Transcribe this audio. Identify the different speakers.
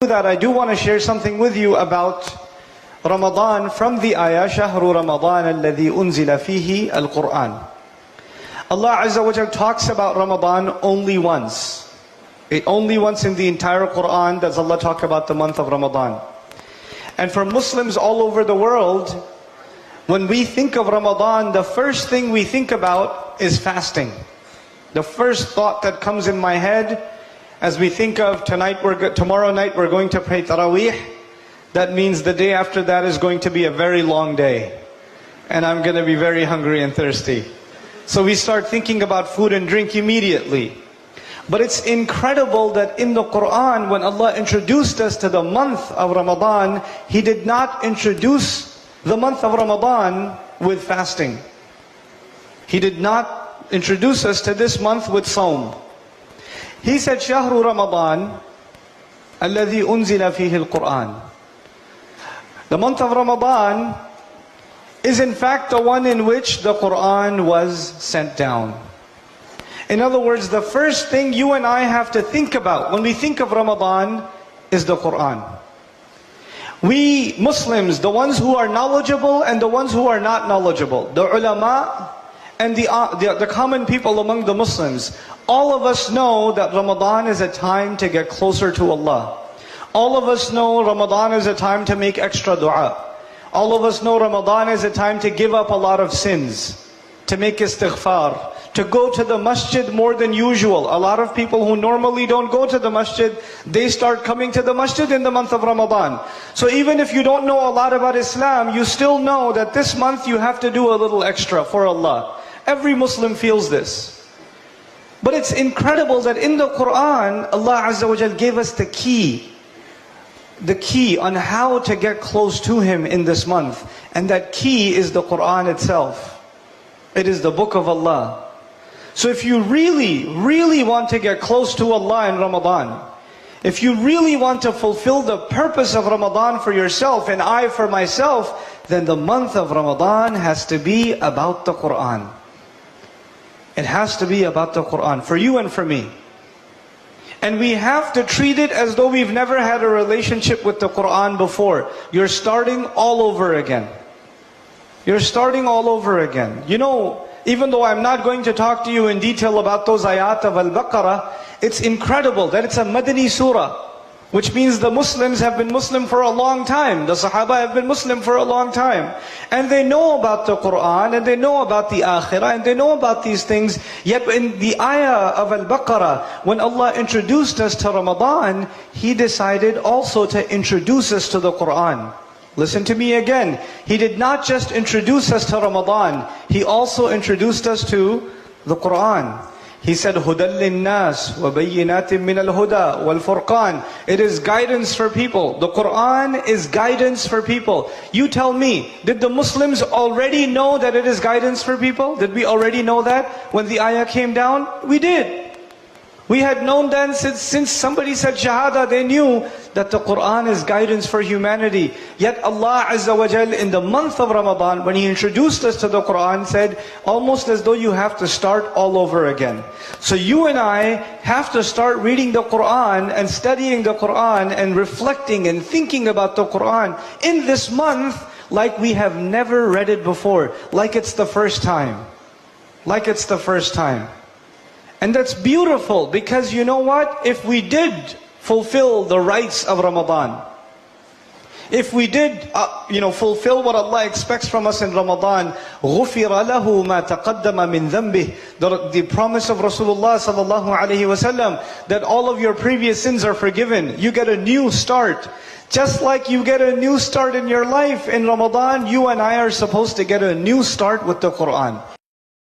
Speaker 1: that, I do want to share something with you about Ramadan from the ayah, شَهْرُ رَمَضَانَ الَّذِي أُنزِلَ فِيهِ الْقُرْآنِ. Allah Azza wa Jal talks about Ramadan only once. Only once in the entire Qur'an does Allah talk about the month of Ramadan. And for Muslims all over the world, when we think of Ramadan, the first thing we think about is fasting. The first thought that comes in my head as we think of tomorrow night we're going to pray Taraweeh, that means the day after that is going to be a very long day. And I'm going to be very hungry and thirsty. So we start thinking about food and drink immediately. But it's incredible that in the Qur'an, when Allah introduced us to the month of Ramadan, He did not introduce the month of Ramadan with fasting. He did not introduce us to this month with Sawm. He said, شَهْرُ رَمَضَانَ الَّذِي أُنزِلَ فِيهِ الْقُرْآنِ. The month of Ramadan is in fact the one in which the Qur'an was sent down. In other words, the first thing you and I have to think about when we think of Ramadan is the Qur'an. We Muslims, the ones who are knowledgeable and the ones who are not knowledgeable, the ulama and the common people among the Muslims, all of us know that Ramadan is a time to get closer to Allah. All of us know Ramadan is a time to make extra dua. All of us know Ramadan is a time to give up a lot of sins, to make istighfar, to go to the masjid more than usual. A lot of people who normally don't go to the masjid, they start coming to the masjid in the month of Ramadan. So even if you don't know a lot about Islam, you still know that this month you have to do a little extra for Allah. Every Muslim feels this. But it's incredible that in the Qur'an, Allah Azza wa Jal gave us the key on how to get close to Him in this month. And that key is the Qur'an itself. It is the book of Allah. So if you really, really want to get close to Allah in Ramadan, if you really want to fulfill the purpose of Ramadan for yourself and I for myself, then the month of Ramadan has to be about the Qur'an. It has to be about the Qur'an, for you and for me. And we have to treat it as though we've never had a relationship with the Qur'an before. You're starting all over again. You're starting all over again. You know, even though I'm not going to talk to you in detail about those ayat of Al-Baqarah, it's incredible that it's a Madani surah, which means the Muslims have been Muslim for a long time. The Sahaba have been Muslim for a long time. And they know about the Qur'an, and they know about the Akhirah, and they know about these things. Yet in the ayah of Al-Baqarah, when Allah introduced us to Ramadan, He decided also to introduce us to the Qur'an. Listen to me again. He did not just introduce us to Ramadan, He also introduced us to the Qur'an. He said, هُدًى لِلنَّاسِ وَبَيِّنَاتٍ مِّنَ الْهُدَى وَالْفُرْقَانِ. It is guidance for people. The Qur'an is guidance for people. You tell me, did the Muslims already know that it is guidance for people? Did we already know that when the ayah came down? We did. We had known then since somebody said Shahada, they knew that the Qur'an is guidance for humanity. Yet Allah Azza wa Jal in the month of Ramadan, when He introduced us to the Qur'an, said almost as though you have to start all over again. So you and I have to start reading the Qur'an and studying the Qur'an and reflecting and thinking about the Qur'an in this month like we have never read it before, like it's the first time. Like it's the first time. And that's beautiful, because you know what? If we did fulfill the rights of Ramadan, if we did fulfill what Allah expects from us in Ramadan, غُفِرَ لَهُ مَا تَقَدَّمَ مِنْ ذَنْبِهِ, the promise of Rasulullah sallallahu alaihi wasallam, that all of your previous sins are forgiven. You get a new start. Just like you get a new start in your life in Ramadan, you and I are supposed to get a new start with the Qur'an.